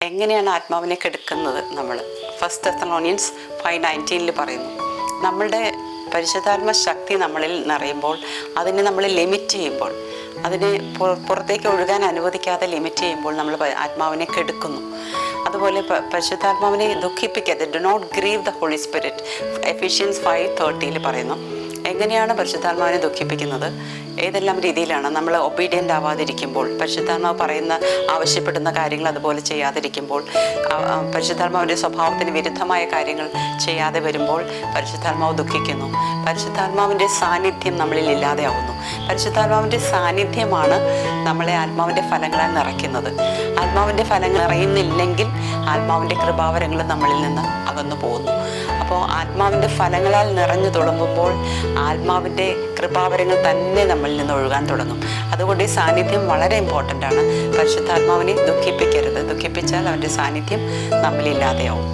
എങ്ങനെയാണ് ആത്മാവിനെ കെടുക്കുന്നത്? നമ്മൾ ഫസ്റ്റ് തെസ്സലോനിയൻസ് 5:19 പറയുന്നു, നമ്മളുടെ പരിശുദ്ധാത്മ ശക്തി നമ്മളിൽ നിറയുമ്പോൾ, അതിനെ നമ്മൾ ലിമിറ്റ് ചെയ്യുമ്പോൾ, അതിനെ പുറത്തേക്ക് ഒഴുകാൻ അനുവദിക്കാതെ ലിമിറ്റ് ചെയ്യുമ്പോൾ നമ്മൾ ആത്മാവിനെ കെടുക്കുന്നു. അതുപോലെ പരിശുദ്ധാത്മാവിനെ ദുഃഖിപ്പിക്കാതെ, do not grieve the holy spirit, Ephesians 5:30 പറയുന്നു. എങ്ങനെയാണ് പരിശുദ്ധാത്മാവിനെ ദുഃഖിപ്പിക്കുന്നത്? ഏതെല്ലാം രീതിയിലാണ്? നമ്മൾ ഒബീഡിയൻ്റ് ആവാതിരിക്കുമ്പോൾ, പരിശുദ്ധാത്മാവ് പറയുന്ന ആവശ്യപ്പെടുന്ന കാര്യങ്ങൾ അതുപോലെ ചെയ്യാതിരിക്കുമ്പോൾ, പരിശുദ്ധാത്മാവിൻ്റെ സ്വഭാവത്തിന് വിരുദ്ധമായ കാര്യങ്ങൾ ചെയ്യാതെ വരുമ്പോൾ പരിശുദ്ധാത്മാവ് ദുഃഖിക്കുന്നു. പരിശുദ്ധാത്മാവിൻ്റെ സാന്നിധ്യം നമ്മളിൽ ഇല്ലാതെയാവുന്നു. പരിശുദ്ധാത്മാവിൻ്റെ സാന്നിധ്യമാണ് നമ്മളെ ആത്മാവിൻ്റെ ഫലങ്ങളാൽ നിറയ്ക്കുന്നത്. ആത്മാവിൻ്റെ ഫലങ്ങൾ നിറയുന്നില്ലെങ്കിൽ ആത്മാവിൻ്റെ കൃപാവരങ്ങൾ നമ്മളിൽ നിന്ന് അകന്നു പോകുന്നു. അപ്പോൾ ആത്മാവിൻ്റെ ഫലങ്ങളാൽ നിറഞ്ഞു തുടങ്ങുമ്പോൾ ആത്മാവിൻ്റെ കൃപാവരങ്ങൾ തന്നെ നമ്മളിൽ നിന്ന് ഒഴുകാൻ തുടങ്ങും. അതുകൊണ്ട് ഈ സാന്നിധ്യം വളരെ ഇമ്പോർട്ടൻ്റ് ആണ്. പരിശുദ്ധാത്മാവിനെ ദുഃഖിപ്പിക്കരുത്. ദുഃഖിപ്പിച്ചാൽ അവൻ്റെ സാന്നിധ്യം നമ്മളില്ലാതെയാവും.